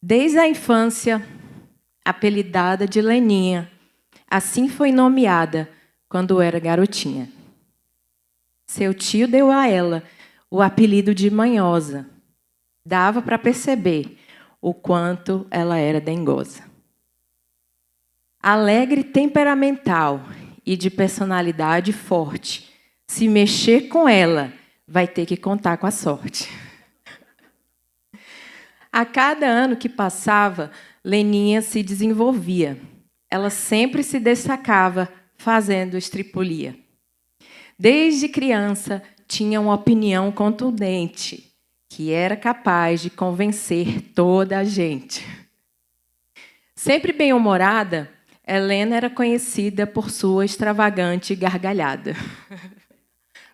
Desde a infância, apelidada de Leninha, assim foi nomeada quando era garotinha. Seu tio deu a ela o apelido de Manhosa. Dava para perceber o quanto ela era dengosa. Alegre, temperamental e de personalidade forte, se mexer com ela, vai ter que contar com a sorte. A cada ano que passava, Leninha se desenvolvia. Ela sempre se destacava fazendo estripulia. Desde criança, tinha uma opinião contundente, que era capaz de convencer toda a gente. Sempre bem-humorada, Helena era conhecida por sua extravagante gargalhada.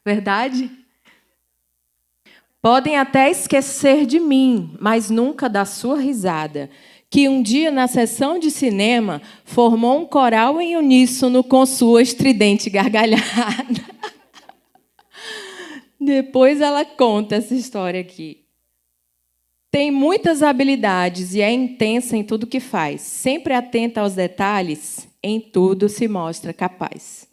Verdade? Podem até esquecer de mim, mas nunca da sua risada, que um dia, na sessão de cinema, formou um coral em uníssono com sua estridente gargalhada. Depois ela conta essa história aqui. Tem muitas habilidades e é intensa em tudo que faz. Sempre atenta aos detalhes, em tudo se mostra capaz.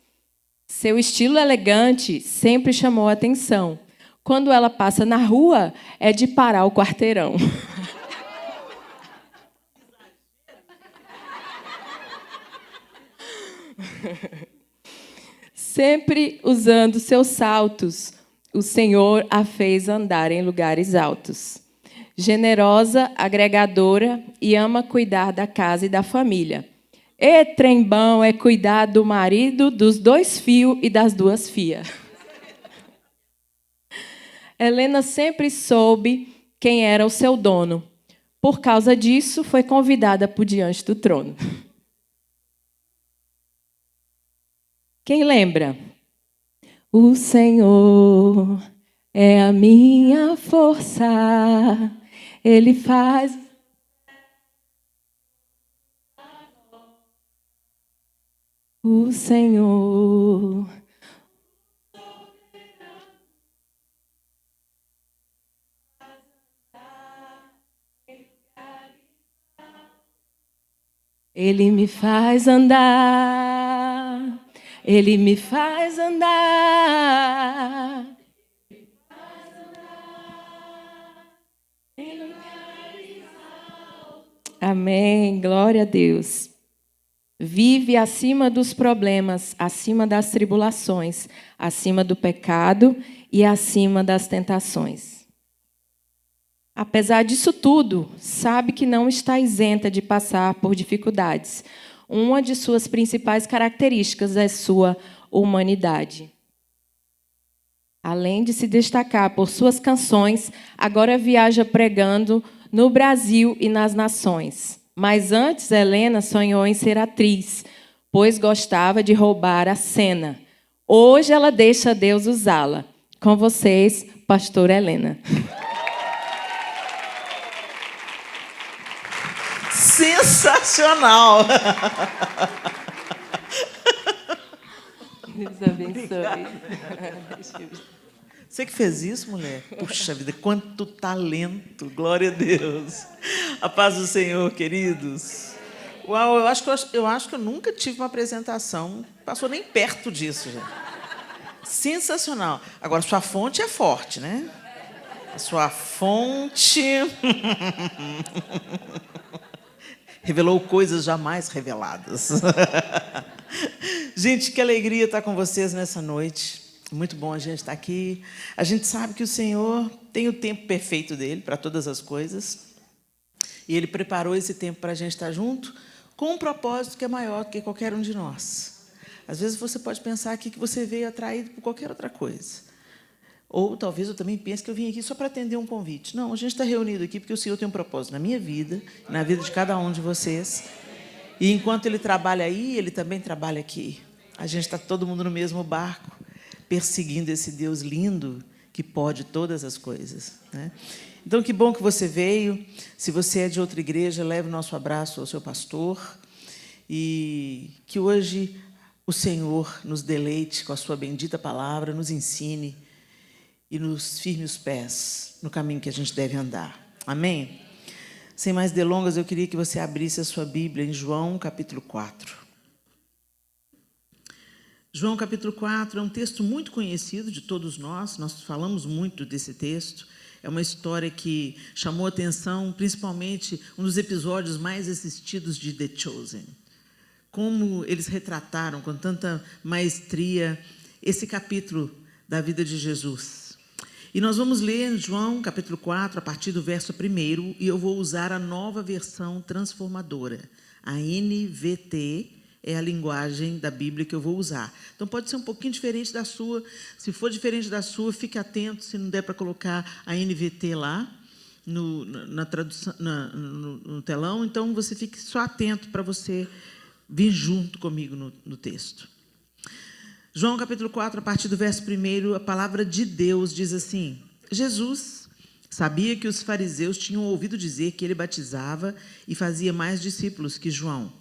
Seu estilo elegante sempre chamou a atenção. Quando ela passa na rua, é de parar o quarteirão. Sempre usando seus saltos, o Senhor a fez andar em lugares altos. Generosa, agregadora e ama cuidar da casa e da família. E trem bom é cuidar do marido, dos 2 fios e das 2 fias. Helena sempre soube quem era o seu dono. Por causa disso, foi convidada por diante do trono. Quem lembra? O Senhor é a minha força, Ele faz... O Senhor... Ele me faz andar, Ele me faz andar. Amém, glória a Deus. Vive acima dos problemas, acima das tribulações, acima do pecado e acima das tentações. Apesar disso tudo, sabe que não está isenta de passar por dificuldades. Uma de suas principais características é sua humanidade. Além de se destacar por suas canções, agora viaja pregando no Brasil e nas nações. Mas antes, Helena sonhou em ser atriz, pois gostava de roubar a cena. Hoje ela deixa Deus usá-la. Com vocês, pastora Helena. Sensacional! Deus abençoe. Você que fez isso, mulher? Puxa vida, quanto talento! Glória a Deus! A paz do Senhor, queridos! Uau, eu acho que eu nunca tive uma apresentação, passou nem perto disso, gente. Sensacional! Agora, sua fonte é forte, né? A sua fonte revelou coisas jamais reveladas. Gente, que alegria estar com vocês nessa noite. Muito bom a gente estar aqui. A gente sabe que o Senhor tem o tempo perfeito dele para todas as coisas. E Ele preparou esse tempo para a gente estar junto com um propósito que é maior do que qualquer um de nós. Às vezes você pode pensar aqui que você veio atraído por qualquer outra coisa. Ou talvez eu também pense que eu vim aqui só para atender um convite. Não, a gente está reunido aqui porque o Senhor tem um propósito na minha vida, na vida de cada um de vocês. E enquanto Ele trabalha aí, Ele também trabalha aqui. A gente está todo mundo no mesmo barco, perseguindo esse Deus lindo que pode todas as coisas, né? Então, que bom que você veio. Se você é de outra igreja, leve o nosso abraço ao seu pastor. E que hoje o Senhor nos deleite com a sua bendita palavra, nos ensine e nos firme os pés no caminho que a gente deve andar. Amém? Sem mais delongas, eu queria que você abrisse a sua Bíblia em João, capítulo 4. João, capítulo 4, é um texto muito conhecido de todos nós falamos muito desse texto. É uma história que chamou atenção, principalmente um dos episódios mais assistidos de The Chosen. Como eles retrataram com tanta maestria esse capítulo da vida de Jesus. E nós vamos ler João, capítulo 4, a partir do verso 1, e eu vou usar a nova versão transformadora. A NVT é a linguagem da Bíblia que eu vou usar. Então, pode ser um pouquinho diferente da sua. Se for diferente da sua, fique atento, se não der para colocar a NVT lá na tradução, no telão. Então, você fique só atento para você vir junto comigo no texto. João, capítulo 4, a partir do verso 1, a palavra de Deus diz assim: Jesus sabia que os fariseus tinham ouvido dizer que ele batizava e fazia mais discípulos que João.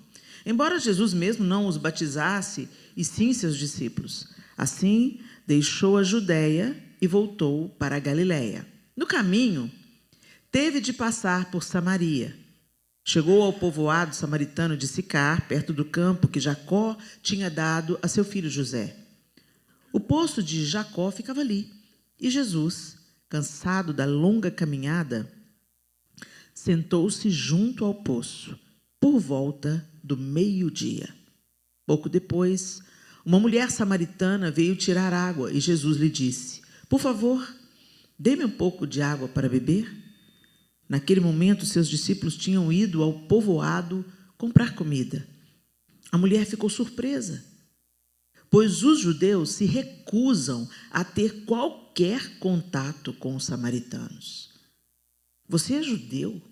Embora Jesus mesmo não os batizasse, e sim seus discípulos. Assim, deixou a Judéia e voltou para a Galiléia. No caminho, teve de passar por Samaria. Chegou ao povoado samaritano de Sicar, perto do campo que Jacó tinha dado a seu filho José. O poço de Jacó ficava ali, e Jesus, cansado da longa caminhada, sentou-se junto ao poço, por volta do meio-dia. Pouco depois, uma mulher samaritana veio tirar água, e Jesus lhe disse: por favor, dê-me um pouco de água para beber. Naquele momento, seus discípulos tinham ido ao povoado comprar comida. A mulher ficou surpresa, pois os judeus se recusam a ter qualquer contato com os samaritanos. Você é judeu?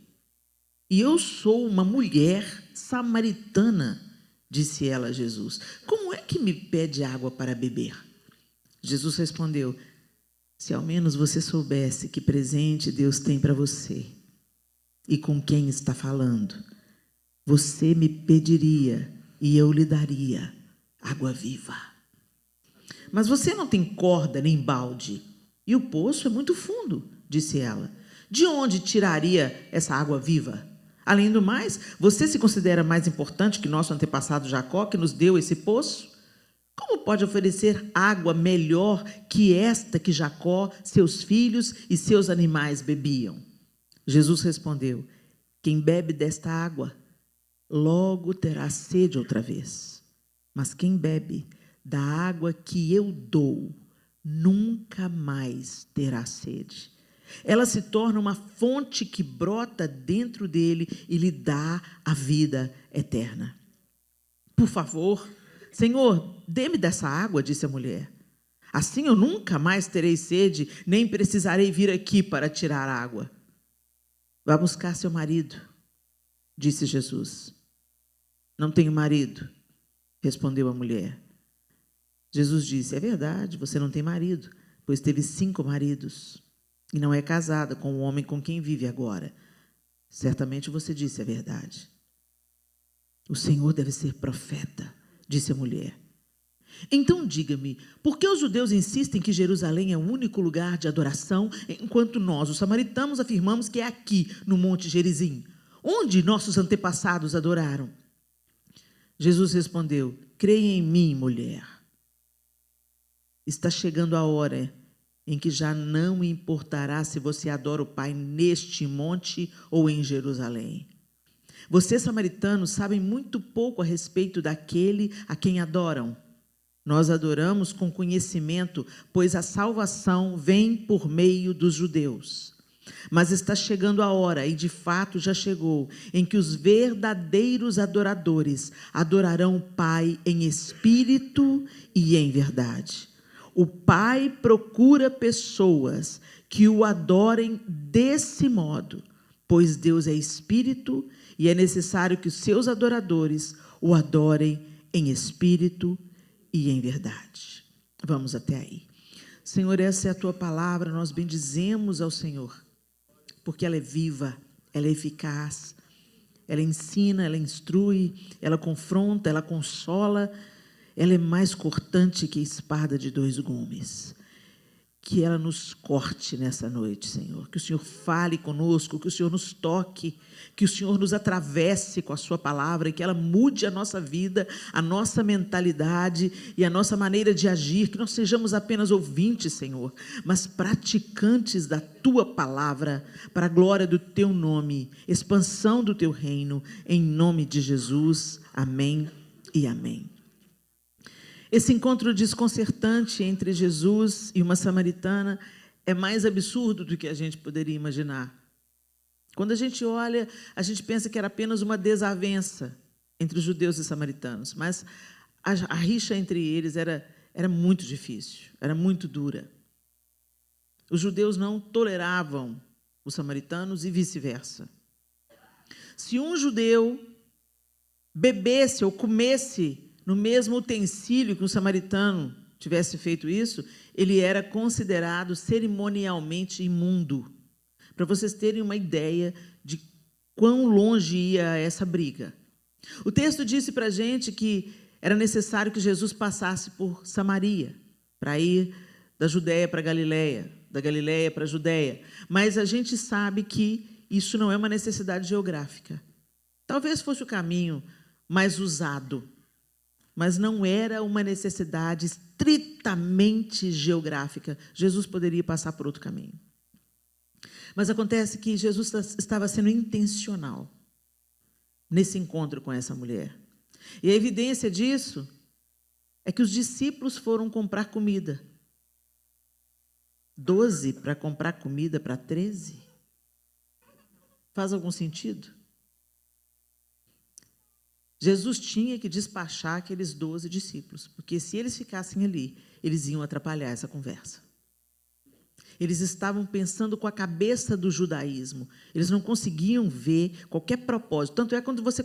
E eu sou uma mulher samaritana, disse ela a Jesus. Como é que me pede água para beber? Jesus respondeu: se ao menos você soubesse que presente Deus tem para você e com quem está falando, você me pediria e eu lhe daria água viva. Mas você não tem corda nem balde, e o poço é muito fundo, disse ela. De onde tiraria essa água viva? Além do mais, você se considera mais importante que nosso antepassado Jacó, que nos deu esse poço? Como pode oferecer água melhor que esta que Jacó, seus filhos e seus animais bebiam? Jesus respondeu: quem bebe desta água, logo terá sede outra vez. Mas quem bebe da água que eu dou, nunca mais terá sede. Ela se torna uma fonte que brota dentro dele e lhe dá a vida eterna. Por favor, Senhor, dê-me dessa água, disse a mulher. Assim eu nunca mais terei sede, nem precisarei vir aqui para tirar água. Vá buscar seu marido, disse Jesus. Não tenho marido, respondeu a mulher. Jesus disse: é verdade, você não tem marido, pois teve 5 maridos. E não é casada com o homem com quem vive agora. Certamente você disse a verdade. O Senhor deve ser profeta, disse a mulher. Então diga-me, por que os judeus insistem que Jerusalém é o único lugar de adoração, enquanto nós, os samaritanos, afirmamos que é aqui, no Monte Gerizim, onde nossos antepassados adoraram? Jesus respondeu: creia em mim, mulher. Está chegando a hora em que já não importará se você adora o Pai neste monte ou em Jerusalém. Vocês, samaritanos, sabem muito pouco a respeito daquele a quem adoram. Nós adoramos com conhecimento, pois a salvação vem por meio dos judeus. Mas está chegando a hora, e de fato já chegou, em que os verdadeiros adoradores adorarão o Pai em espírito e em verdade. O Pai procura pessoas que o adorem desse modo, pois Deus é espírito e é necessário que os seus adoradores o adorem em espírito e em verdade. Vamos até aí. Senhor, essa é a tua palavra, nós bendizemos ao Senhor, porque ela é viva, ela é eficaz, ela ensina, ela instrui, ela confronta, ela consola. Ela é mais cortante que a espada de 2 gumes. que ela nos corte nessa noite, Senhor. Que o Senhor fale conosco, que o Senhor nos toque, que o Senhor nos atravesse com a sua palavra e que ela mude a nossa vida, a nossa mentalidade e a nossa maneira de agir, que não sejamos apenas ouvintes, Senhor, mas praticantes da tua palavra, para a glória do teu nome, expansão do teu reino, em nome de Jesus. Amém e amém. Esse encontro desconcertante entre Jesus e uma samaritana é mais absurdo do que a gente poderia imaginar. Quando a gente olha, a gente pensa que era apenas uma desavença entre os judeus e samaritanos, mas a rixa entre eles era muito difícil, era muito dura. Os judeus não toleravam os samaritanos e vice-versa. Se um judeu bebesse ou comesse no mesmo utensílio que um samaritano tivesse feito isso, ele era considerado cerimonialmente imundo. Para vocês terem uma ideia de quão longe ia essa briga. O texto disse para a gente que era necessário que Jesus passasse por Samaria, para ir da Judéia para a Galileia, da Galileia para a Judéia. Mas a gente sabe que isso não é uma necessidade geográfica. Talvez fosse o caminho mais usado, mas não era uma necessidade estritamente geográfica. Jesus poderia passar por outro caminho. Mas acontece que Jesus estava sendo intencional nesse encontro com essa mulher. E a evidência disso é que os discípulos foram comprar comida. 12 para comprar comida para 13? Faz algum sentido? Jesus tinha que despachar aqueles 12 discípulos, porque se eles ficassem ali, eles iam atrapalhar essa conversa. Eles estavam pensando com a cabeça do judaísmo. Eles não conseguiam ver qualquer propósito. Tanto é quando você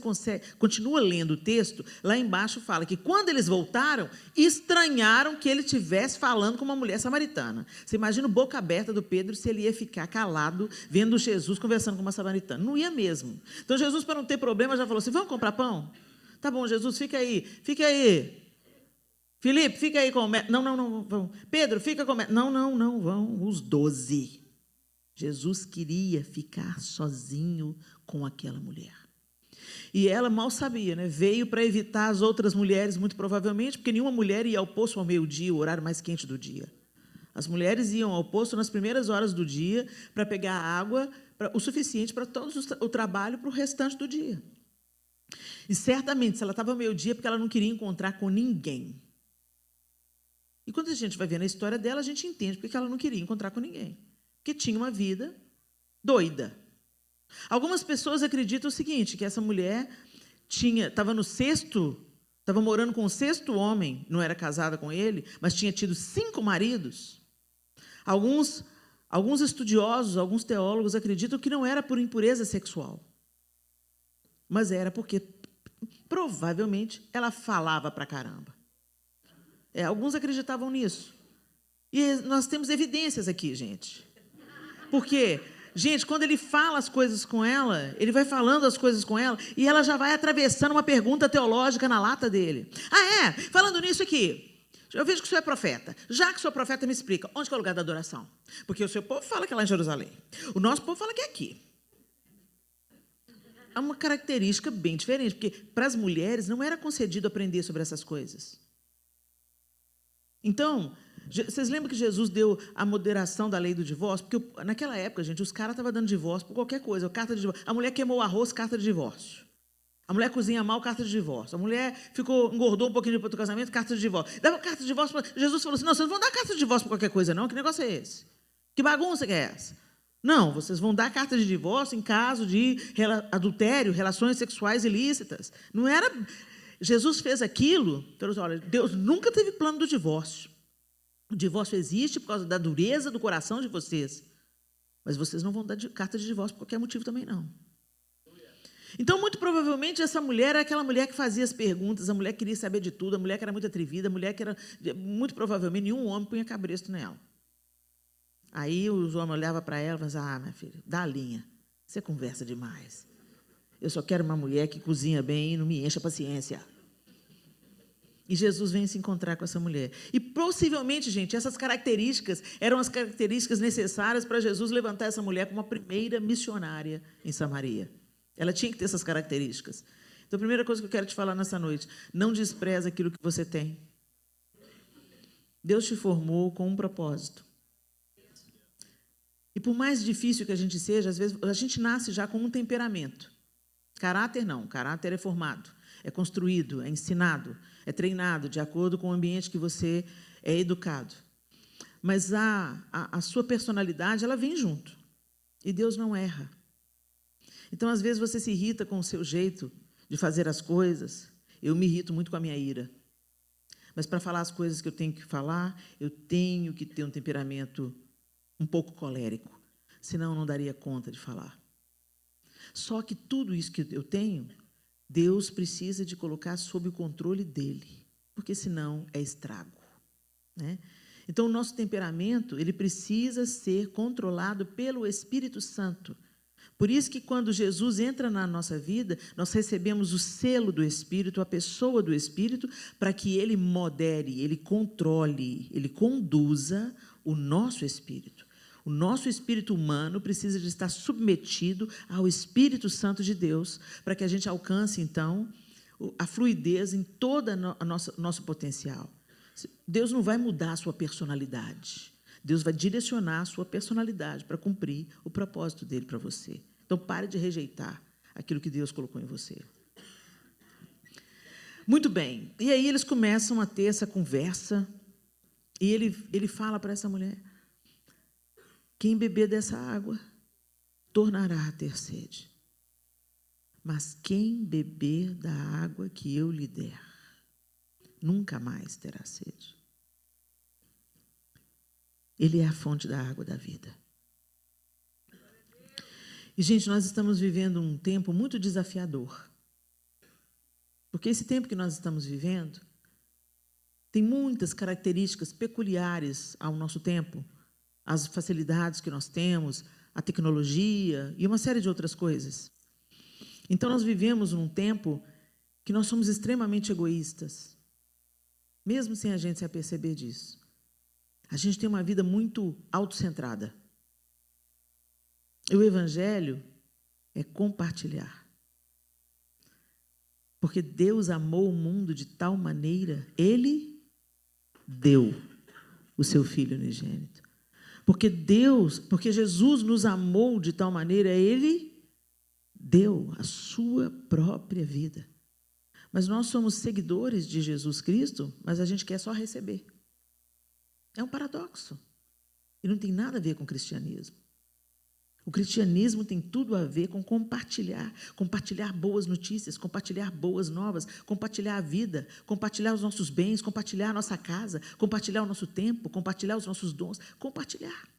continua lendo o texto, lá embaixo fala que quando eles voltaram, estranharam que ele estivesse falando com uma mulher samaritana. Você imagina a boca aberta do Pedro se ele ia ficar calado vendo Jesus conversando com uma samaritana. Não ia mesmo. Então Jesus, para não ter problema, já falou assim, vamos comprar pão? Tá bom, Jesus, fica aí, fica aí. Filipe, fica aí com o mestre. Não, vão. Pedro, fica com o mestre. Não, vão os 12. Jesus queria ficar sozinho com aquela mulher. E ela mal sabia, né? Veio para evitar as outras mulheres, muito provavelmente, porque nenhuma mulher ia ao poço ao meio-dia, o horário mais quente do dia. As mulheres iam ao poço nas primeiras horas do dia para pegar água o suficiente para todo o trabalho para o restante do dia. E certamente, se ela estava ao meio-dia, porque ela não queria encontrar com ninguém. E quando a gente vai ver na história dela, a gente entende porque ela não queria encontrar com ninguém. Porque tinha uma vida doida. Algumas pessoas acreditam o seguinte, que essa mulher estava morando com o 6º homem, não era casada com ele, mas tinha tido 5 maridos. Alguns estudiosos, alguns teólogos acreditam que não era por impureza sexual, mas era porque, provavelmente, ela falava pra caramba. Alguns acreditavam nisso. E nós temos evidências aqui, gente. Porque, gente, quando ele fala as coisas com ela, ele vai falando as coisas com ela, e ela já vai atravessando uma pergunta teológica na lata dele. Falando nisso aqui, eu vejo que o senhor é profeta. Já que o senhor é profeta, me explica, onde que é o lugar da adoração? Porque o seu povo fala que é lá em Jerusalém. O nosso povo fala que é aqui. Há uma característica bem diferente, porque para as mulheres não era concedido aprender sobre essas coisas. Então, vocês lembram que Jesus deu a moderação da lei do divórcio? Porque naquela época, gente, os caras estavam dando divórcio por qualquer coisa. Carta de divórcio. A mulher queimou o arroz, carta de divórcio. A mulher cozinha mal, carta de divórcio. A mulher engordou um pouquinho depois do casamento, carta de divórcio. Dava carta de divórcio. Jesus falou assim, não, vocês não vão dar carta de divórcio por qualquer coisa, não. Que negócio é esse? Que bagunça que é essa? Não, vocês vão dar carta de divórcio em caso de adultério, relações sexuais ilícitas. Não era... Jesus fez aquilo, olha, Deus nunca teve plano do divórcio. O divórcio existe por causa da dureza do coração de vocês. Mas vocês não vão dar carta de divórcio por qualquer motivo também, não. Então, muito provavelmente, essa mulher era aquela mulher que fazia as perguntas, a mulher que queria saber de tudo, a mulher que era muito atrevida, a mulher que era... Muito provavelmente, nenhum homem punha cabresto nela. Aí os homens olhavam para ela e falavam, minha filha, dá a linha, você conversa demais. Eu só quero uma mulher que cozinha bem e não me encha a paciência. E Jesus vem se encontrar com essa mulher. E possivelmente, gente, essas características eram as características necessárias para Jesus levantar essa mulher como a primeira missionária em Samaria. Ela tinha que ter essas características. Então, a primeira coisa que eu quero te falar nessa noite, não despreza aquilo que você tem. Deus te formou com um propósito. E por mais difícil que a gente seja, às vezes a gente nasce já com um temperamento. Caráter não, caráter é formado, é construído, é ensinado, é treinado de acordo com o ambiente que você é educado. Mas a sua personalidade, ela vem junto. E Deus não erra. Então, às vezes, você se irrita com o seu jeito de fazer as coisas. Eu me irrito muito com a minha ira. Mas, para falar as coisas que eu tenho que falar, eu tenho que ter um temperamento um pouco colérico. Senão, eu não daria conta de falar. Só que tudo isso que eu tenho, Deus precisa de colocar sob o controle dele. Porque, senão, é estrago. Né? Então, o nosso temperamento, ele precisa ser controlado pelo Espírito Santo. Por isso que, quando Jesus entra na nossa vida, nós recebemos o selo do Espírito, a pessoa do Espírito, para que ele modere, ele controle, ele conduza o nosso espírito. O nosso espírito humano precisa de estar submetido ao Espírito Santo de Deus, para que a gente alcance, então, a fluidez em todo o nosso potencial. Deus não vai mudar a sua personalidade. Deus vai direcionar a sua personalidade para cumprir o propósito dele para você. Então, pare de rejeitar aquilo que Deus colocou em você. Muito bem. E aí eles começam a ter essa conversa e ele fala para essa mulher: quem beber dessa água tornará a ter sede. Mas quem beber da água que eu lhe der, nunca mais terá sede. Ele é a fonte da água da vida. E, gente, nós estamos vivendo um tempo muito desafiador. Porque esse tempo que nós estamos vivendo tem muitas características peculiares ao nosso tempo. As facilidades que nós temos, a tecnologia e uma série de outras coisas. Então, nós vivemos num tempo que nós somos extremamente egoístas. Mesmo sem a gente se aperceber disso. A gente tem uma vida muito autocentrada. E o Evangelho é compartilhar. Porque Deus amou o mundo de tal maneira, Ele deu o seu Filho unigênito. Porque Jesus nos amou de tal maneira, Ele deu a sua própria vida. Mas nós somos seguidores de Jesus Cristo, mas a gente quer só receber. É um paradoxo. E não tem nada a ver com o cristianismo. O cristianismo tem tudo a ver com compartilhar boas notícias, compartilhar boas novas, compartilhar a vida, compartilhar os nossos bens, compartilhar a nossa casa, compartilhar o nosso tempo, compartilhar os nossos dons, compartilhar.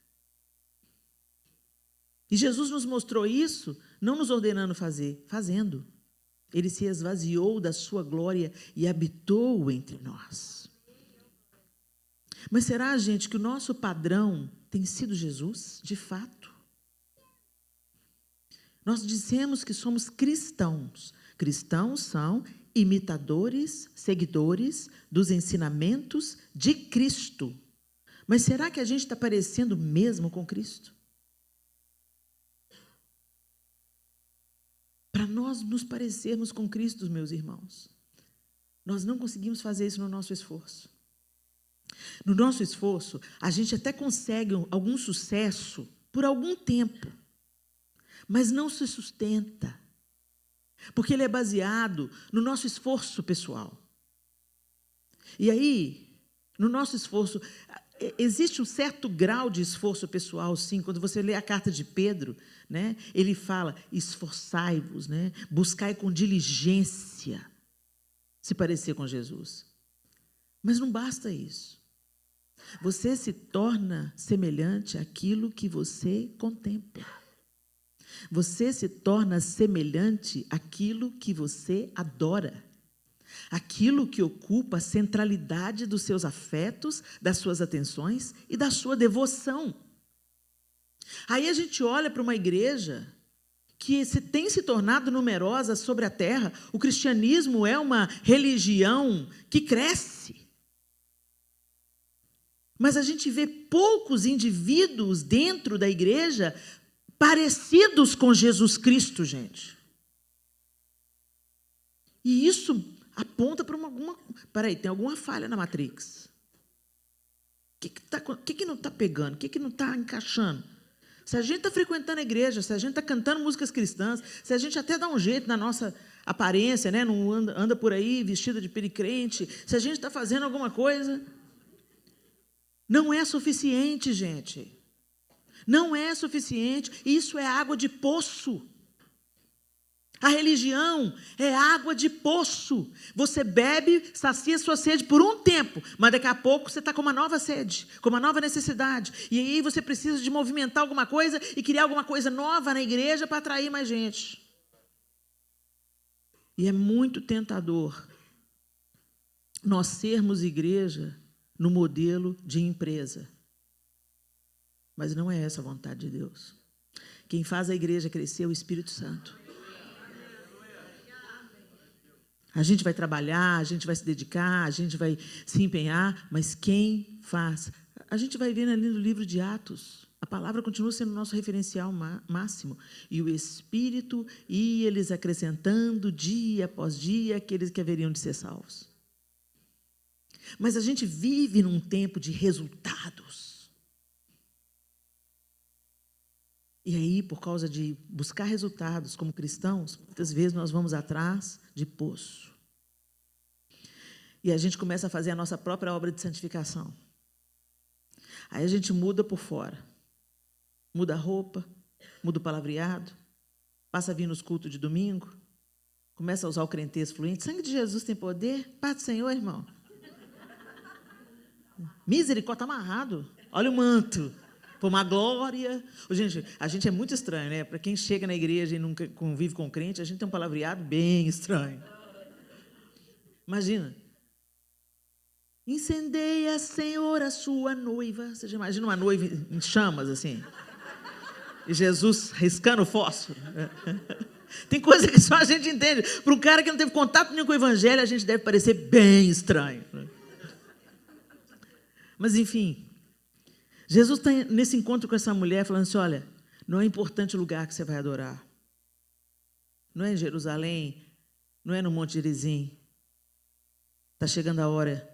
E Jesus nos mostrou isso, não nos ordenando fazer, fazendo. Ele se esvaziou da sua glória e habitou entre nós. Mas será, gente, que o nosso padrão tem sido Jesus, de fato? Nós dissemos que somos cristãos. Cristãos são imitadores, seguidores dos ensinamentos de Cristo. Mas será que a gente está parecendo mesmo com Cristo? Para nós nos parecermos com Cristo, meus irmãos, nós não conseguimos fazer isso no nosso esforço. No nosso esforço, a gente até consegue algum sucesso por algum tempo, mas não se sustenta, porque ele é baseado no nosso esforço pessoal. E aí, no nosso esforço, existe um certo grau de esforço pessoal, sim. Quando você lê a carta de Pedro, né, ele fala: esforçai-vos, né, buscai com diligência se parecer com Jesus. Mas não basta isso. Você se torna semelhante àquilo que você contempla. Você se torna semelhante àquilo que você adora. Aquilo que ocupa a centralidade dos seus afetos, das suas atenções e da sua devoção. Aí a gente olha para uma igreja que tem se tornado numerosa sobre a terra. O cristianismo é uma religião que cresce. Mas a gente vê poucos indivíduos dentro da igreja parecidos com Jesus Cristo, gente. E isso aponta para alguma... Peraí, tem alguma falha na Matrix. O que não está pegando? O que não está encaixando? Se a gente está frequentando a igreja, se a gente está cantando músicas cristãs, se a gente até dá um jeito na nossa aparência, né? Não anda por aí vestida de pericrente, se a gente está fazendo alguma coisa, não é suficiente, gente. Não é suficiente. Isso é água de poço. A religião é água de poço. Você bebe, sacia sua sede por um tempo, mas daqui a pouco você está com uma nova sede, com uma nova necessidade. E aí você precisa de movimentar alguma coisa e criar alguma coisa nova na igreja para atrair mais gente. E é muito tentador nós sermos igreja no modelo de empresa. Mas não é essa a vontade de Deus. Quem faz a igreja crescer é o Espírito Santo. A gente vai trabalhar, a gente vai se dedicar, a gente vai se empenhar, mas quem faz? A gente vai ver ali no livro de Atos, a palavra continua sendo o nosso referencial máximo. E o Espírito ia eles acrescentando dia após dia aqueles que haveriam de ser salvos. Mas a gente vive num tempo de resultados. E aí, por causa de buscar resultados como cristãos, muitas vezes nós vamos atrás de poço. E a gente começa a fazer a nossa própria obra de santificação. Aí a gente muda por fora. Muda a roupa, muda o palavreado, passa a vir nos cultos de domingo, começa a usar o crentez fluente. Sangue de Jesus tem poder? Paz do Senhor, irmão. Misericórdia, está amarrado. Olha o manto. Foi uma glória. Gente, a gente é muito estranho, né? Para quem chega na igreja e nunca convive com crente, a gente tem um palavreado bem estranho. Imagina. Incendeia, Senhor, a sua noiva. Você já imagina uma noiva em chamas, assim? E Jesus riscando o fósforo. Tem coisa que só a gente entende. Para um cara que não teve contato nenhum com o evangelho, a gente deve parecer bem estranho. Mas, enfim, Jesus está nesse encontro com essa mulher falando assim, olha, não é importante o lugar que você vai adorar. Não é em Jerusalém, não é no Monte Gerizim. Está chegando a hora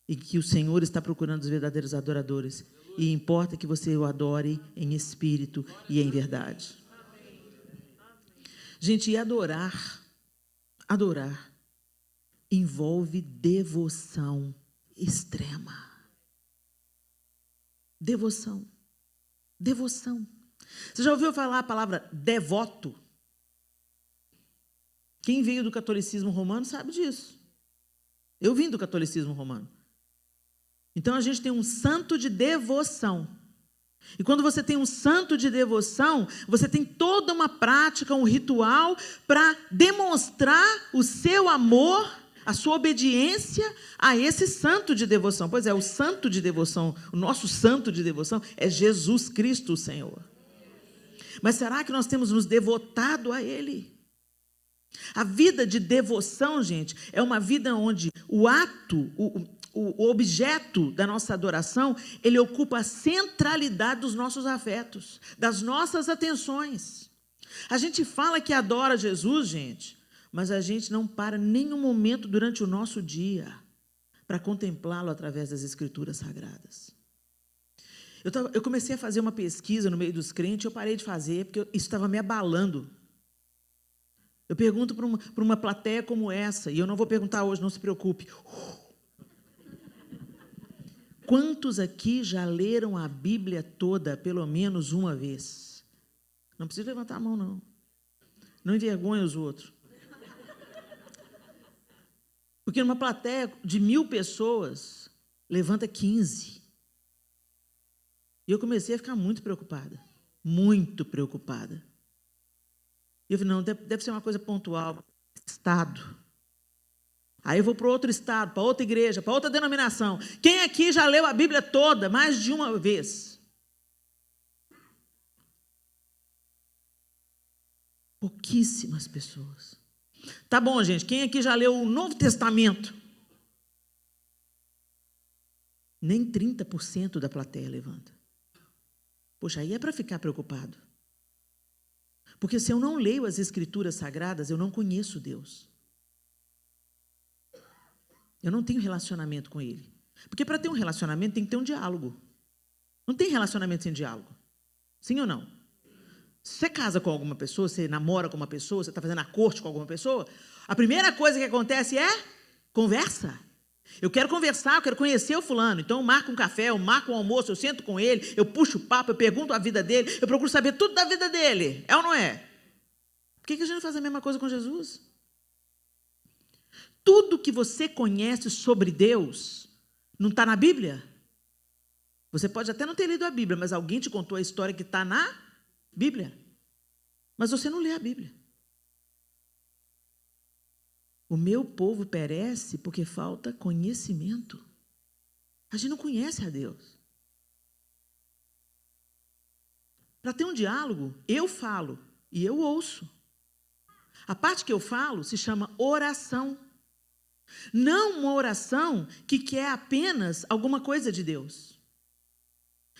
em que o Senhor está procurando os verdadeiros adoradores. E importa que você o adore em espírito e em verdade. Gente, e adorar envolve devoção extrema. Devoção. Você já ouviu falar a palavra devoto? Quem veio do catolicismo romano sabe disso. Eu vim do catolicismo romano. Então, a gente tem um santo de devoção. E quando você tem um santo de devoção, você tem toda uma prática, um ritual para demonstrar o seu amor, a sua obediência a esse santo de devoção. Pois é, o santo de devoção, o nosso santo de devoção é Jesus Cristo, o Senhor. Mas será que nós temos nos devotado a Ele? A vida de devoção, gente, é uma vida onde o ato, o objeto da nossa adoração, ele ocupa a centralidade dos nossos afetos, das nossas atenções. A gente fala que adora Jesus, gente, mas a gente não para nenhum momento durante o nosso dia para contemplá-lo através das Escrituras Sagradas. Eu comecei a fazer uma pesquisa no meio dos crentes, eu parei de fazer, porque isso estava me abalando. Eu pergunto para uma plateia como essa, e eu não vou perguntar hoje, não se preocupe. Quantos aqui já leram a Bíblia toda, pelo menos uma vez? Não precisa levantar a mão, não. Não envergonhe os outros. Porque numa plateia de 1000 pessoas, levanta 15. E eu comecei a ficar muito preocupada. Muito preocupada. E eu falei, não, deve ser uma coisa pontual. Estado. Aí eu vou para outro estado, para outra igreja, para outra denominação. Quem aqui já leu a Bíblia toda, mais de uma vez? Pouquíssimas pessoas. Tá bom, gente, quem aqui já leu o Novo Testamento? Nem 30% da plateia levanta. Poxa, aí é para ficar preocupado. Porque se eu não leio as Escrituras Sagradas, eu não conheço Deus. Eu não tenho relacionamento com Ele. Porque para ter um relacionamento tem que ter um diálogo. Não tem relacionamento sem diálogo. Sim ou não? Se você casa com alguma pessoa, você namora com uma pessoa, você está fazendo a corte com alguma pessoa, a primeira coisa que acontece é conversa. Eu quero conversar, eu quero conhecer o fulano. Então eu marco um café, eu marco um almoço, eu sento com ele, eu puxo o papo, eu pergunto a vida dele, eu procuro saber tudo da vida dele. É ou não é? Por que a gente não faz a mesma coisa com Jesus? Tudo que você conhece sobre Deus não está na Bíblia? Você pode até não ter lido a Bíblia, mas alguém te contou a história que está na Bíblia. Mas você não lê a Bíblia. O meu povo perece porque falta conhecimento. A gente não conhece a Deus. Para ter um diálogo, eu falo e eu ouço. A parte que eu falo se chama oração. Não uma oração que quer apenas alguma coisa de Deus.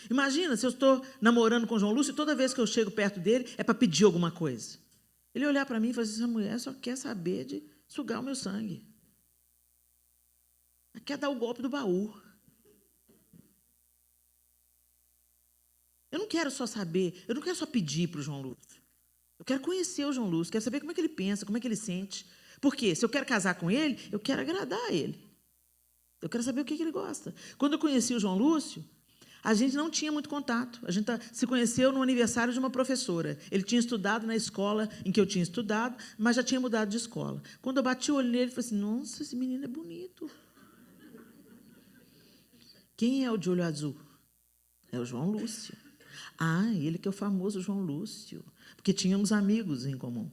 Imagina se eu estou namorando com o João Lúcio e toda vez que eu chego perto dele é para pedir alguma coisa. Ele olhar para mim e falar assim, essa mulher só quer saber de sugar o meu sangue. Ela quer dar o golpe do baú. Eu não quero só saber, eu não quero só pedir para o João Lúcio. Eu quero conhecer o João Lúcio, quero saber como é que ele pensa, como é que ele sente. Porque se eu quero casar com ele, eu quero agradar a ele. Eu quero saber o que ele gosta. Quando eu conheci o João Lúcio, a gente não tinha muito contato. A gente se conheceu no aniversário de uma professora. Ele tinha estudado na escola em que eu tinha estudado, mas já tinha mudado de escola. Quando eu bati o olho nele, eu falei assim, nossa, esse menino é bonito. Quem é o de olho azul? É o João Lúcio. Ah, ele que é o famoso João Lúcio. Porque tínhamos amigos em comum.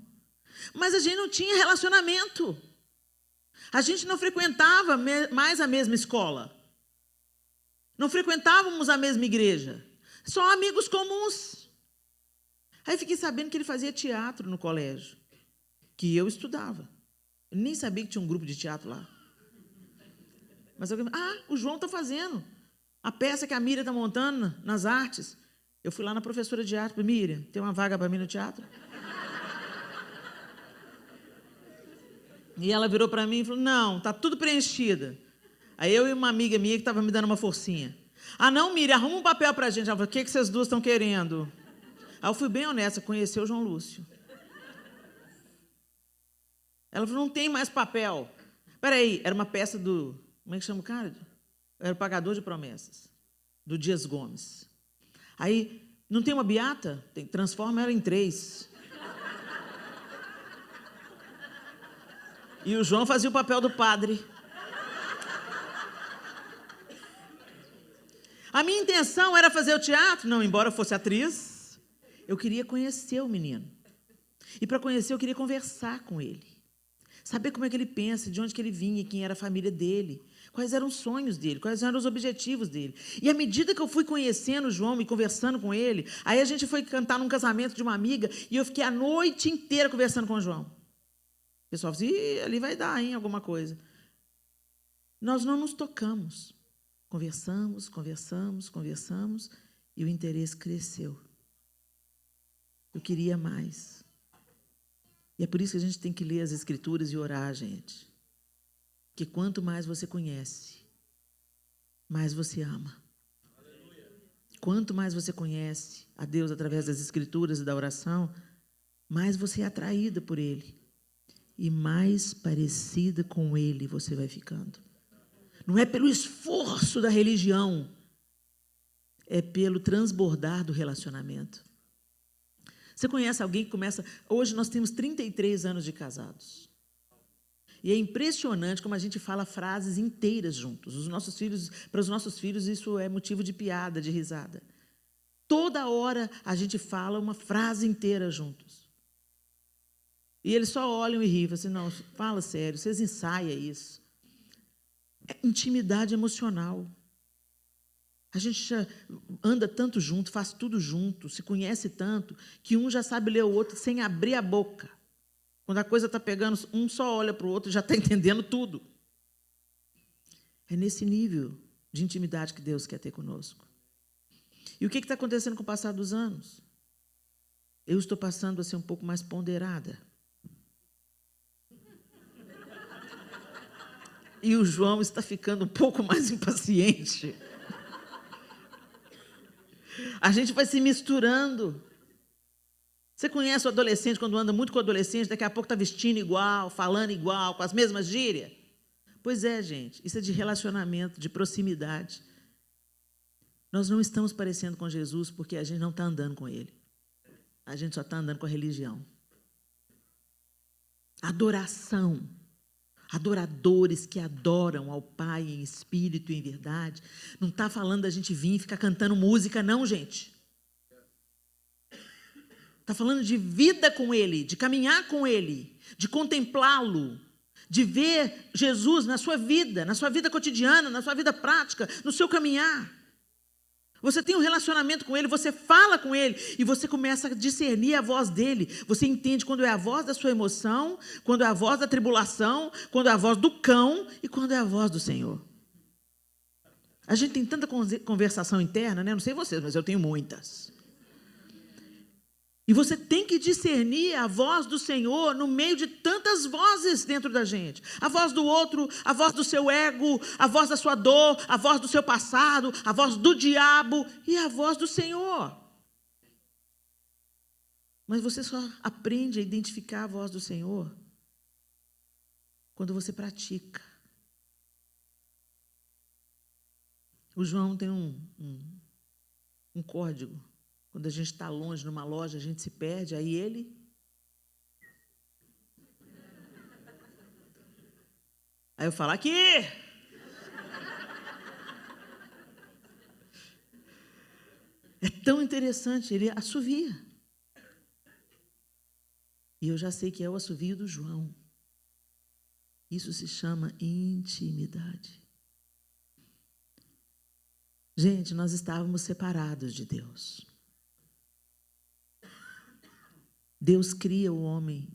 Mas a gente não tinha relacionamento. A gente não frequentava mais a mesma escola. Não frequentávamos a mesma igreja. Só amigos comuns. Aí fiquei sabendo que ele fazia teatro no colégio, que eu estudava. Eu nem sabia que tinha um grupo de teatro lá. Mas alguém, o João está fazendo a peça que a Miriam está montando nas artes. Eu fui lá na professora de arte, Miriam, tem uma vaga para mim no teatro? E ela virou para mim e falou, não, está tudo preenchida. Aí eu e uma amiga minha que estava me dando uma forcinha. Ah, não, Miriam, arruma um papel para a gente. Ela falou, o que vocês duas estão querendo? Aí eu fui bem honesta, conheci o João Lúcio. Ela falou, não tem mais papel. Espera aí, era uma peça do... Como é que chama o cara? Era o Pagador de Promessas, do Dias Gomes. Aí, não tem uma beata? Transforma ela em 3. E o João fazia o papel do padre. A minha intenção era fazer o teatro, não, embora eu fosse atriz, eu queria conhecer o menino. E para conhecer, eu queria conversar com ele. Saber como é que ele pensa, de onde que ele vinha, quem era a família dele, quais eram os sonhos dele, quais eram os objetivos dele. E à medida que eu fui conhecendo o João e conversando com ele, aí a gente foi cantar num casamento de uma amiga e eu fiquei a noite inteira conversando com o João. O pessoal falou assim, ali vai dar, hein, alguma coisa. Nós não nos tocamos. Conversamos, conversamos, conversamos, e o interesse cresceu. Eu queria mais. E é por isso que a gente tem que ler as Escrituras e orar, gente. Que quanto mais você conhece, mais você ama. Quanto mais você conhece a Deus através das Escrituras e da oração, mais você é atraída por Ele. E mais parecida com Ele você vai ficando. Não é pelo esforço da religião, é pelo transbordar do relacionamento. Você conhece alguém que começa... Hoje nós temos 33 anos de casados. E é impressionante como a gente fala frases inteiras juntos. Para os nossos filhos, isso é motivo de piada, de risada. Toda hora a gente fala uma frase inteira juntos. E eles só olham e riem. Falam assim, não, fala sério, vocês ensaiam isso. É intimidade emocional. A gente já anda tanto junto, faz tudo junto, se conhece tanto, que um já sabe ler o outro sem abrir a boca. Quando a coisa está pegando, um só olha para o outro e já está entendendo tudo. É nesse nível de intimidade que Deus quer ter conosco. E o que está acontecendo com o passar dos anos? Eu estou passando a ser um pouco mais ponderada. E o João está ficando um pouco mais impaciente. A gente vai se misturando. Você conhece o adolescente, quando anda muito com o adolescente, daqui a pouco está vestindo igual, falando igual, com as mesmas gírias? Pois é, gente, isso é de relacionamento, de proximidade. Nós não estamos parecendo com Jesus porque a gente não está andando com Ele. A gente só está andando com a religião. Adoração. Adoradores que adoram ao Pai em espírito e em verdade. Não está falando da gente vir e ficar cantando música, não, gente. Está falando de vida com Ele, de caminhar com Ele, de contemplá-lo, de ver Jesus na sua vida cotidiana, na sua vida prática, no seu caminhar. Você tem um relacionamento com Ele, você fala com Ele e você começa a discernir a voz dEle. Você entende quando é a voz da sua emoção, quando é a voz da tribulação, quando é a voz do cão e quando é a voz do Senhor. A gente tem tanta conversação interna, né? Não sei vocês, mas eu tenho muitas. E você tem que discernir a voz do Senhor no meio de tantas vozes dentro da gente. A voz do outro, a voz do seu ego, a voz da sua dor, a voz do seu passado, a voz do diabo e a voz do Senhor. Mas você só aprende a identificar a voz do Senhor quando você pratica. O João tem um código. Quando a gente está longe numa loja, a gente se perde, aí ele... Aí eu falo, aqui! É tão interessante, ele assovia. E eu já sei que é o assovio do João. Isso se chama intimidade. Gente, nós estávamos separados de Deus. Deus cria o homem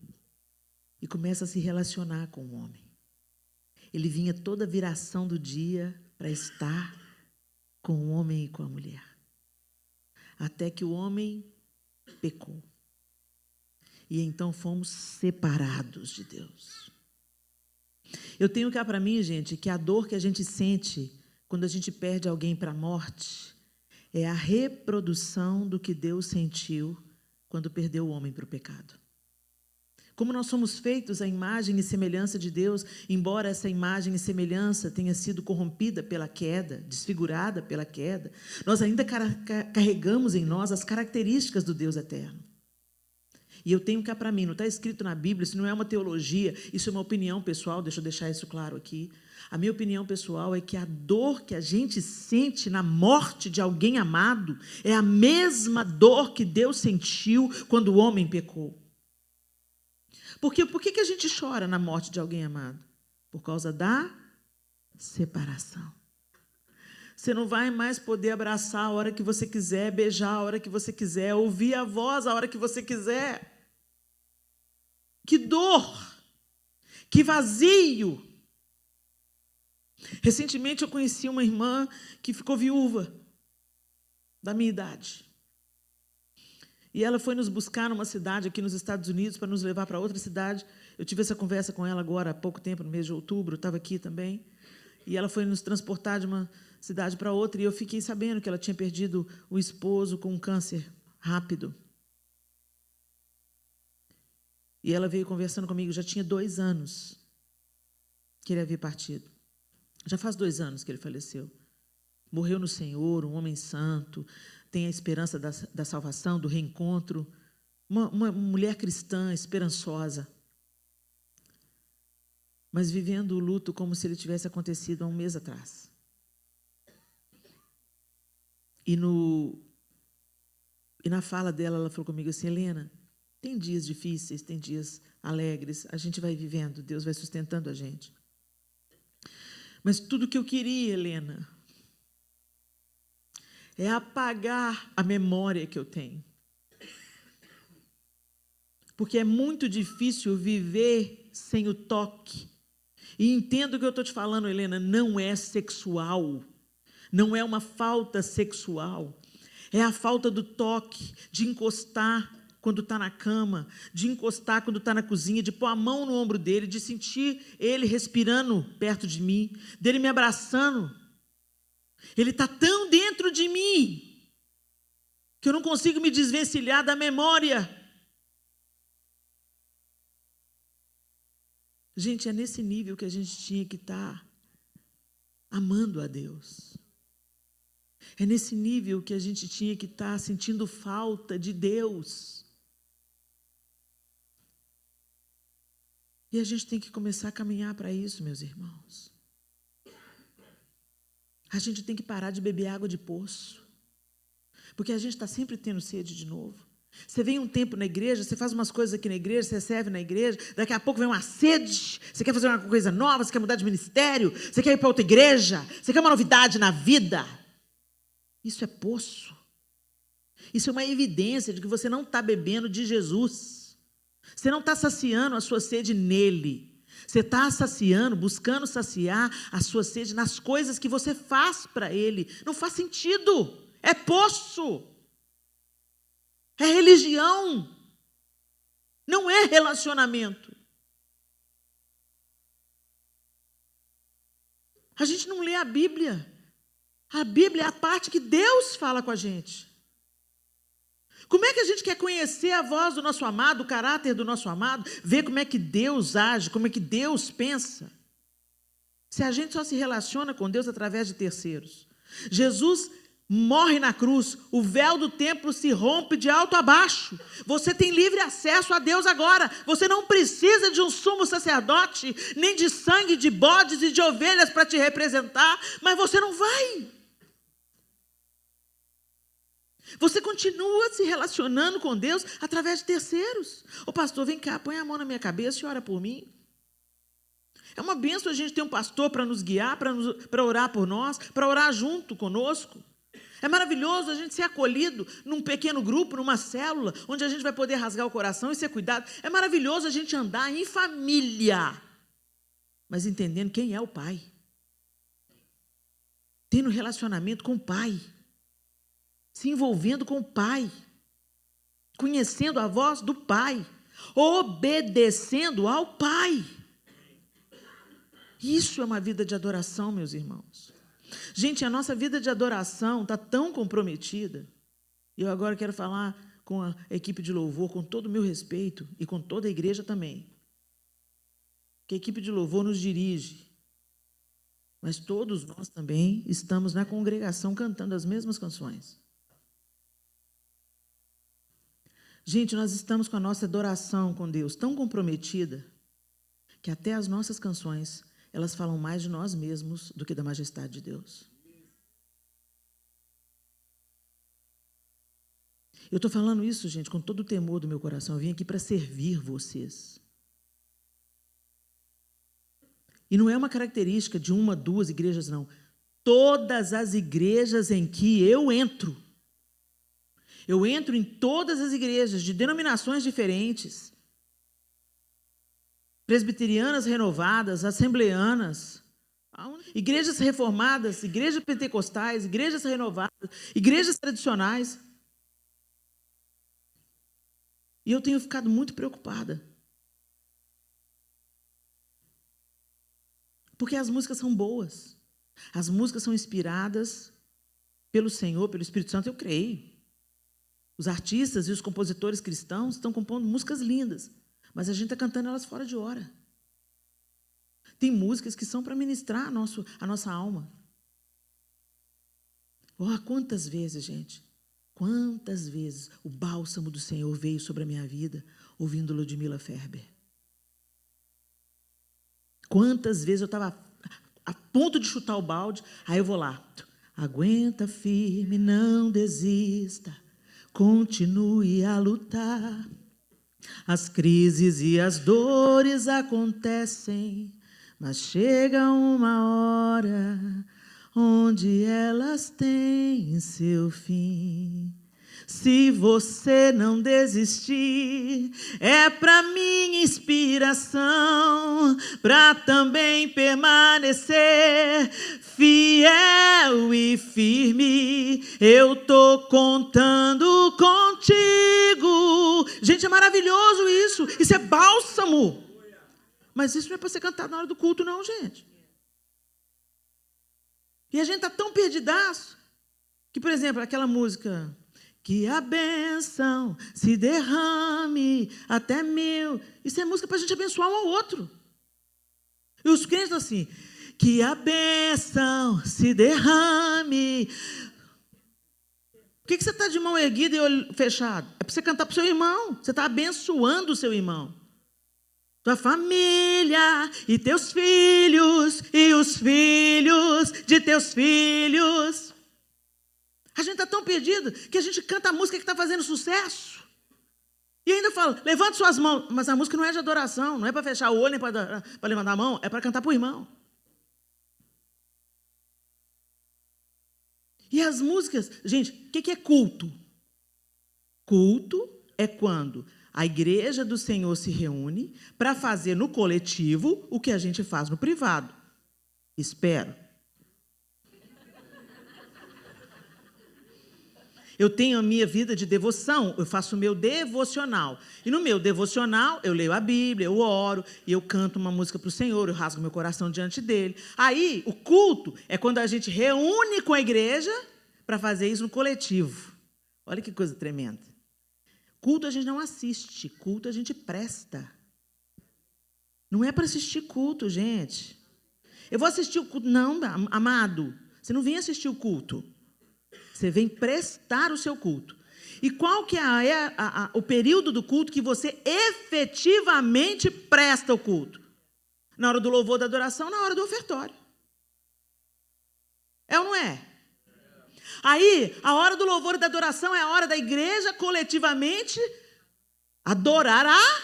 e começa a se relacionar com o homem. Ele vinha toda viração do dia para estar com o homem e com a mulher. Até que o homem pecou. E então fomos separados de Deus. Eu tenho cá para mim, gente, que a dor que a gente sente quando a gente perde alguém para a morte é a reprodução do que Deus sentiu quando perdeu o homem para o pecado. Como nós somos feitos à imagem e semelhança de Deus, embora essa imagem e semelhança tenha sido corrompida pela queda, desfigurada pela queda, nós ainda carregamos em nós as características do Deus eterno. E eu tenho cá para mim, não está escrito na Bíblia, isso não é uma teologia, isso é uma opinião pessoal, deixa eu deixar isso claro aqui. A minha opinião pessoal é que a dor que a gente sente na morte de alguém amado é a mesma dor que Deus sentiu quando o homem pecou. Por que a gente chora na morte de alguém amado? Por causa da separação. Você não vai mais poder abraçar a hora que você quiser, beijar a hora que você quiser, ouvir a voz a hora que você quiser. Que dor! Que vazio! Recentemente eu conheci uma irmã que ficou viúva, da minha idade. E ela foi nos buscar numa cidade aqui nos Estados Unidos para nos levar para outra cidade. Eu tive essa conversa com ela agora há pouco tempo, no mês de outubro, estava aqui também. E ela foi nos transportar de uma cidade para outra, e eu fiquei sabendo que ela tinha perdido o esposo com um câncer rápido. E ela veio conversando comigo, já tinha 2 anos que ele havia partido. Já faz 2 anos que ele faleceu. Morreu no Senhor, um homem santo, tem a esperança da salvação, do reencontro. Uma mulher cristã, esperançosa. Mas vivendo o luto como se ele tivesse acontecido há 1 mês atrás. E na fala dela, ela falou comigo assim, Helena, tem dias difíceis, tem dias alegres, a gente vai vivendo, Deus vai sustentando a gente. Mas tudo que eu queria, Helena, é apagar a memória que eu tenho. Porque é muito difícil viver sem o toque. E entendo o que eu estou te falando, Helena, não é sexual. Não é uma falta sexual. É a falta do toque, de encostar quando está na cama, de encostar quando está na cozinha, de pôr a mão no ombro dele, de sentir ele respirando perto de mim, dele me abraçando. Ele está tão dentro de mim que eu não consigo me desvencilhar da memória. Gente, é nesse nível que a gente tinha que estar amando a Deus. É nesse nível que a gente tinha que estar sentindo falta de Deus. E a gente tem que começar a caminhar para isso, meus irmãos. A gente tem que parar de beber água de poço. Porque a gente está sempre tendo sede de novo. Você vem um tempo na igreja, você faz umas coisas aqui na igreja, você serve na igreja, daqui a pouco vem uma sede, você quer fazer uma coisa nova, você quer mudar de ministério, você quer ir para outra igreja, você quer uma novidade na vida. Isso é poço. Isso é uma evidência de que você não está bebendo de Jesus. Você não está saciando a sua sede nele. Você está saciando, buscando saciar a sua sede nas coisas que você faz para ele. Não faz sentido. É poço. É religião. Não é relacionamento. A gente não lê a Bíblia. A Bíblia é a parte que Deus fala com a gente. Como é que a gente quer conhecer a voz do nosso amado, o caráter do nosso amado, ver como é que Deus age, como é que Deus pensa, se a gente só se relaciona com Deus através de terceiros? Jesus morre na cruz, o véu do templo se rompe de alto a baixo. Você tem livre acesso a Deus agora. Você não precisa de um sumo sacerdote, nem de sangue de bodes e de ovelhas para te representar, mas você não vai. Você continua se relacionando com Deus através de terceiros. Ô pastor, vem cá, põe a mão na minha cabeça e ora por mim. É uma bênção a gente ter um pastor para nos guiar, para orar por nós, para orar junto conosco. É maravilhoso a gente ser acolhido num pequeno grupo, numa célula, onde a gente vai poder rasgar o coração e ser cuidado. É maravilhoso a gente andar em família, mas entendendo quem é o Pai. Tendo relacionamento com o Pai. Se envolvendo com o Pai. Conhecendo a voz do Pai. Obedecendo ao Pai. Isso é uma vida de adoração, meus irmãos. Gente, a nossa vida de adoração está tão comprometida. E eu agora quero falar com a equipe de louvor, com todo o meu respeito, e com toda a igreja também. Que a equipe de louvor nos dirige. Mas todos nós também estamos na congregação cantando as mesmas canções. Gente, nós estamos com a nossa adoração com Deus tão comprometida que até as nossas canções, elas falam mais de nós mesmos do que da majestade de Deus. Eu estou falando isso, gente, com todo o temor do meu coração. Eu vim aqui para servir vocês. E não é uma característica de uma, duas igrejas, não. Todas as igrejas em que eu entro em todas as igrejas, de denominações diferentes, presbiterianas renovadas, assembleanas, igrejas reformadas, igrejas pentecostais, igrejas renovadas, igrejas tradicionais. E eu tenho ficado muito preocupada. Porque as músicas são boas. As músicas são inspiradas pelo Senhor, pelo Espírito Santo, eu creio. Os artistas e os compositores cristãos estão compondo músicas lindas, mas a gente está cantando elas fora de hora. Tem músicas que são para ministrar a nossa alma. Oh, quantas vezes, gente, quantas vezes o bálsamo do Senhor veio sobre a minha vida ouvindo Ludmila Ferber. Quantas vezes eu estava a ponto de chutar o balde, aí eu vou lá. Aguenta firme, não desista. Continue a lutar. As crises e as dores acontecem, mas chega uma hora onde elas têm seu fim. Se você não desistir, é para minha inspiração, para também permanecer fiel e firme. Eu tô contando contigo. Gente, é maravilhoso isso. Isso é bálsamo. Mas isso não é para ser cantado na hora do culto, não, gente. E a gente está tão perdidaço que, por exemplo, aquela música... Que a bênção se derrame até 1000. Isso é música para a gente abençoar um ao outro. E os crentes estão assim. Que a bênção se derrame. Por que você está de mão erguida e olho fechado? É para você cantar para o seu irmão. Você está abençoando o seu irmão. Tua família e teus filhos e os filhos de teus filhos. A gente está tão perdido que a gente canta a música que está fazendo sucesso. E ainda fala, levante suas mãos. Mas a música não é de adoração, não é para fechar o olho, nem para levantar a mão, é para cantar para o irmão. E as músicas... Gente, o que é culto? Culto é quando a igreja do Senhor se reúne para fazer no coletivo o que a gente faz no privado. Espero. Eu tenho a minha vida de devoção, eu faço o meu devocional. E no meu devocional, eu leio a Bíblia, eu oro, e eu canto uma música para o Senhor, eu rasgo meu coração diante dele. Aí, o culto é quando a gente reúne com a igreja para fazer isso no coletivo. Olha que coisa tremenda. Culto a gente não assiste, culto a gente presta. Não é para assistir culto, gente. Eu vou assistir o culto. Não, amado, você não vem assistir o culto. Você vem prestar o seu culto. E qual que é o período do culto que você efetivamente presta o culto? Na hora do louvor, da adoração, na hora do ofertório. É ou não é? Aí, a hora do louvor e da adoração é a hora da igreja coletivamente adorar a...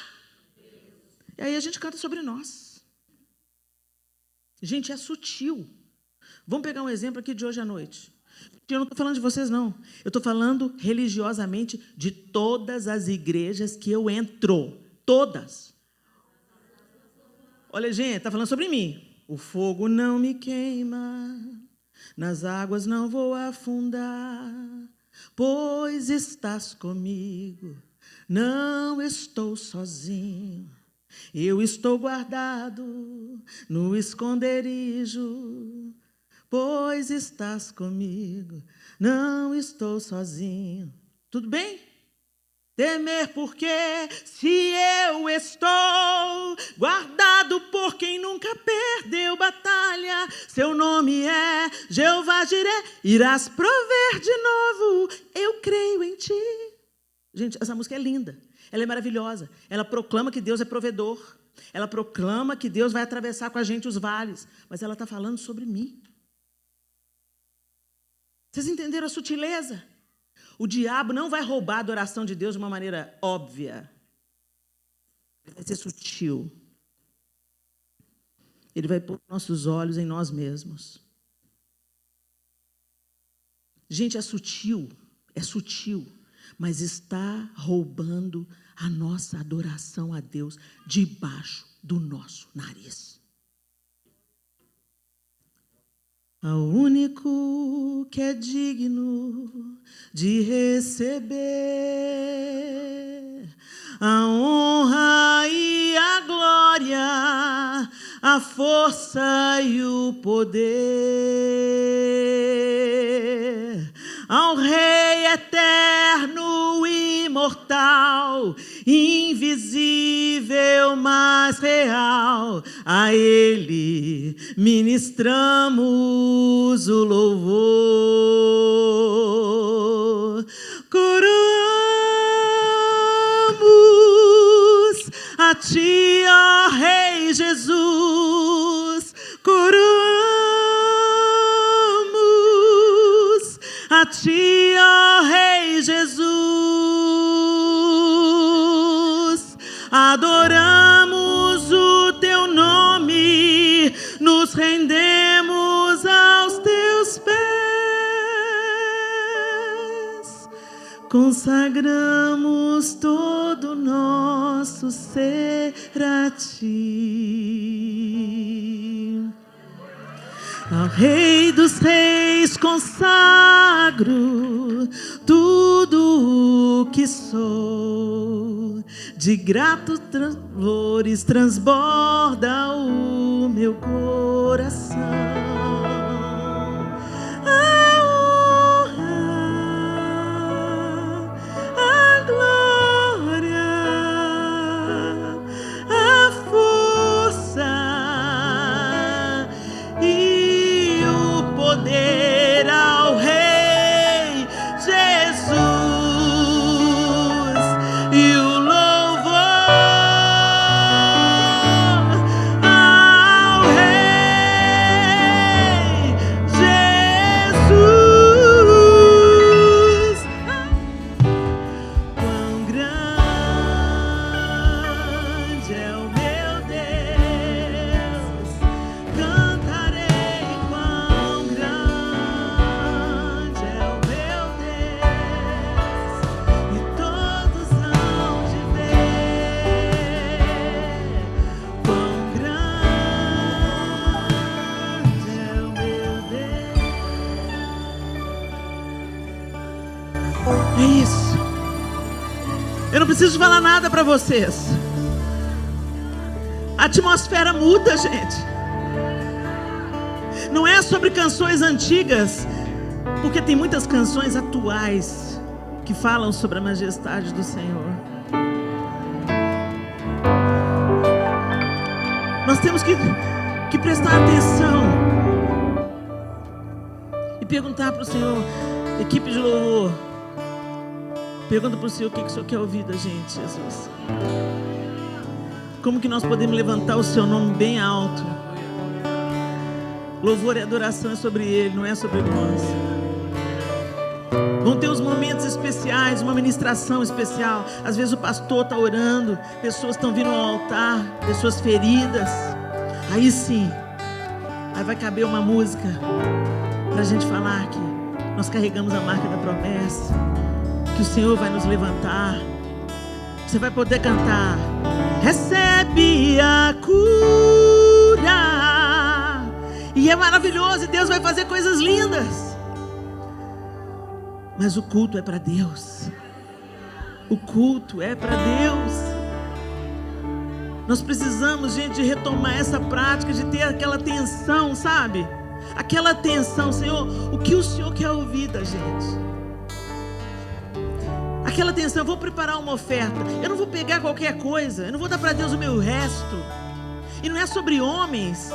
E aí a gente canta sobre nós. Gente, é sutil. Vamos pegar um exemplo aqui de hoje à noite. Eu não estou falando de vocês, não. Eu estou falando religiosamente de todas as igrejas que eu entro. Todas. Olha, gente, está falando sobre mim. O fogo não me queima, nas águas não vou afundar, pois estás comigo, não estou sozinho. Eu estou guardado no esconderijo, pois estás comigo, não estou sozinho. Tudo bem? Temer porque se eu estou guardado por quem nunca perdeu batalha, seu nome é Jeová Jiré, irás prover de novo, eu creio em ti. Gente, essa música é linda, ela é maravilhosa, ela proclama que Deus é provedor, ela proclama que Deus vai atravessar com a gente os vales, mas ela está falando sobre mim. Vocês entenderam a sutileza? O diabo não vai roubar a adoração de Deus de uma maneira óbvia. Ele vai ser sutil. Ele vai pôr nossos olhos em nós mesmos. Gente, é sutil, mas está roubando a nossa adoração a Deus debaixo do nosso nariz. Ao único que é digno de receber a honra e a glória, a força e o poder, ao Rei eterno e imortal, invisível, mas real, a Ele ministramos o louvor. Coroamos a Ti, ó Rei Jesus, coroamos a Ti, ó Rei Jesus, adoramos o Teu nome, nos rendemos aos Teus consagramos todo o nosso ser a Ti. Ao Rei dos Reis consagro tudo o que sou. De gratos louvores transborda o meu coração. A honra, a glória, a força e o poder ao Rei Jesus e o louvor ao Rei Jesus. Quão grande é o meu Deus, cantarei. Quão grande é o meu Deus, e todos hão de ver. Quão grande é o meu Deus. É isso. Eu não preciso falar nada para vocês. A atmosfera muda, gente. Não é sobre canções antigas, porque tem muitas canções atuais que falam sobre a majestade do Senhor. Nós temos que prestar atenção e perguntar para o Senhor, equipe de louvor, pergunta para o Senhor o que o Senhor quer ouvir da gente, Jesus. Como que nós podemos levantar o Seu nome bem alto? Louvor e adoração é sobre Ele, não é sobre nós. Vão ter os momentos especiais, uma ministração especial. Às vezes o pastor está orando, pessoas estão vindo ao altar, pessoas feridas. Aí sim, aí vai caber uma música para a gente falar que nós carregamos a marca da promessa, que o Senhor vai nos levantar. Você vai poder cantar: recebe a cura. E é maravilhoso, e Deus vai fazer coisas lindas. Mas o culto é para Deus. O culto é para Deus. Nós precisamos, gente, retomar essa prática de ter aquela atenção, sabe? Aquela atenção, Senhor, o que o Senhor quer ouvir da gente? Aquela atenção, eu vou preparar uma oferta. Eu não vou pegar qualquer coisa. Eu não vou dar para Deus o meu resto. E não é sobre homens.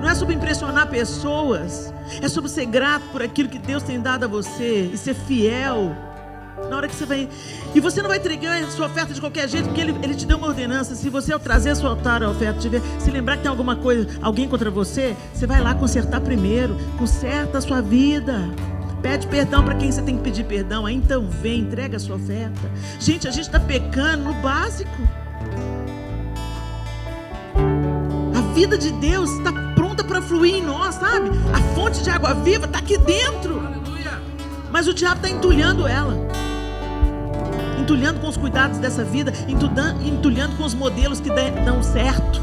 Não é sobre impressionar pessoas. É sobre ser grato por aquilo que Deus tem dado a você. E ser fiel. Na hora que você vai... E você não vai entregar a sua oferta de qualquer jeito, porque Ele te deu uma ordenança. Se você, ao trazer a sua altar, a oferta, se lembrar que tem alguma coisa, alguém contra você, você vai lá consertar primeiro. Conserta a sua vida. Pede perdão para quem você tem que pedir perdão. Aí então vem, entrega a sua oferta. Gente, a gente está pecando no básico. A vida de Deus está pronta para fluir em nós, sabe? A fonte de água viva está aqui dentro. Aleluia. Mas o diabo está entulhando ela. Entulhando com os cuidados dessa vida. Entulhando com os modelos que dão certo.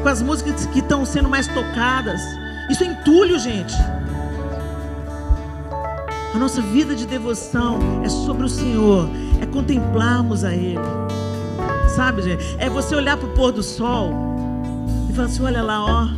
Com as músicas que estão sendo mais tocadas. Isso é entulho, gente. A nossa vida de devoção é sobre o Senhor, é contemplarmos a Ele, sabe, gente? É você olhar para o pôr do sol e falar assim: olha lá, ó,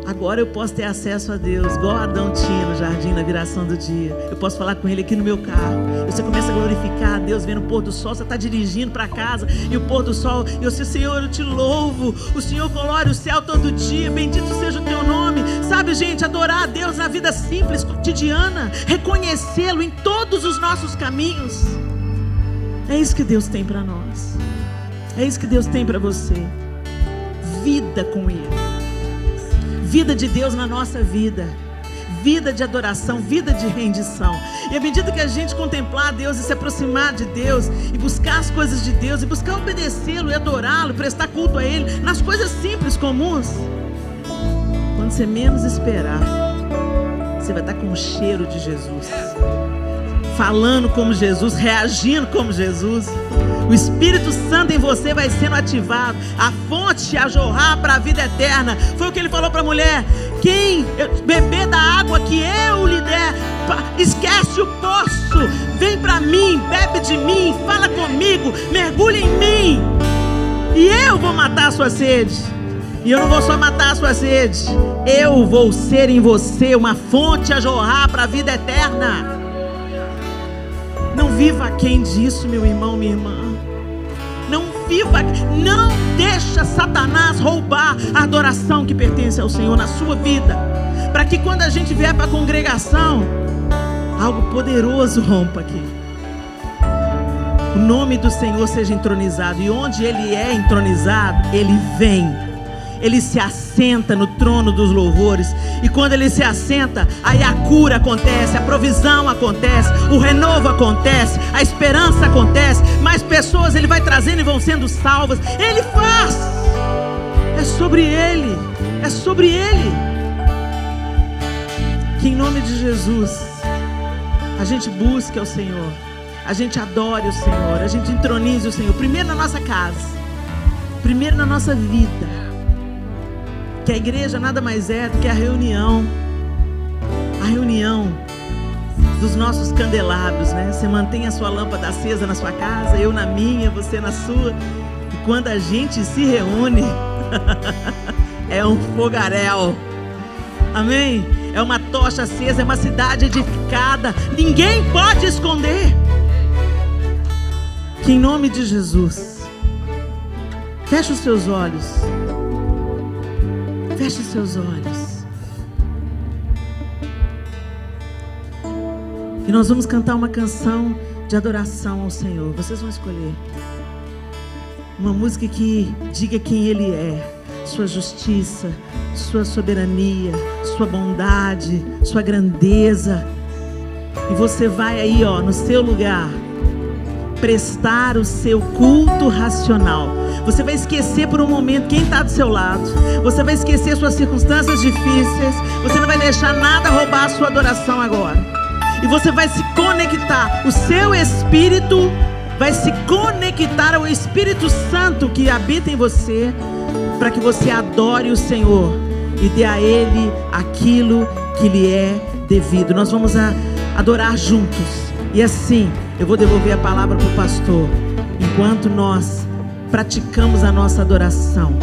agora eu posso ter acesso a Deus, igual Adão tinha no jardim na viração do dia. Eu posso falar com Ele aqui no meu carro. Você começa a glorificar a Deus vendo o pôr do sol. Você está dirigindo para casa e o pôr do sol, e você: Senhor, eu te louvo. O Senhor colore o céu todo dia, bendito seja o teu nome. Sabe, gente, adorar a Deus na vida simples, cotidiana, reconhecê-lo em todos os nossos caminhos. É isso que Deus tem para nós. É isso que Deus tem para você. Vida com Ele. Vida de Deus na nossa vida. Vida de adoração, vida de rendição. E à medida que a gente contemplar a Deus e se aproximar de Deus, e buscar as coisas de Deus, e buscar obedecê-lo e adorá-lo, prestar culto a Ele, nas coisas simples, comuns, quando você menos esperar, você você vai estar com o cheiro de Jesus, falando como Jesus, reagindo como Jesus. O Espírito Santo em você vai sendo ativado, a fonte a jorrar para a vida eterna. Foi o que ele falou para a mulher: quem beber da água que eu lhe der, esquece o poço, vem para mim, bebe de mim, fala comigo, mergulha em mim, e eu vou matar a sua sede. E eu não vou só matar a sua sede, eu vou ser em você uma fonte a jorrar para a vida eterna. Não viva aquém disso, meu irmão, minha irmã. Não viva, não deixa Satanás roubar a adoração que pertence ao Senhor na sua vida, para que quando a gente vier para a congregação, algo poderoso rompa aqui. O nome do Senhor seja entronizado, e onde Ele é entronizado, Ele vem. Ele se assenta no trono dos louvores. E quando Ele se assenta, aí a cura acontece, a provisão acontece, o renovo acontece, a esperança acontece. Mais pessoas Ele vai trazendo e vão sendo salvas. Ele faz. É sobre Ele. É sobre Ele. Que em nome de Jesus a gente busque ao Senhor, a gente adore o Senhor, a gente entronize o Senhor, primeiro na nossa casa, primeiro na nossa vida. Que a igreja nada mais é do que a reunião dos nossos candelabros, né? Você mantém a sua lâmpada acesa na sua casa, eu na minha, você na sua. E quando a gente se reúne, é um fogaréu. Amém? É uma tocha acesa, é uma cidade edificada. Ninguém pode esconder. Que em nome de Jesus, feche os seus olhos. Feche os seus olhos. E nós vamos cantar uma canção de adoração ao Senhor. Vocês vão escolher uma música que diga quem Ele é, sua justiça, sua soberania, sua bondade, sua grandeza. E você vai aí, ó, no seu lugar, prestar o seu culto racional. Você vai esquecer por um momento quem está do seu lado. Você vai esquecer suas circunstâncias difíceis. Você não vai deixar nada roubar a sua adoração agora. E você vai se conectar. O seu espírito vai se conectar ao Espírito Santo que habita em você, para que você adore o Senhor e dê a Ele aquilo que lhe é devido. Nós vamos adorar juntos. E assim, eu vou devolver a palavra para o pastor, enquanto nós praticamos a nossa adoração.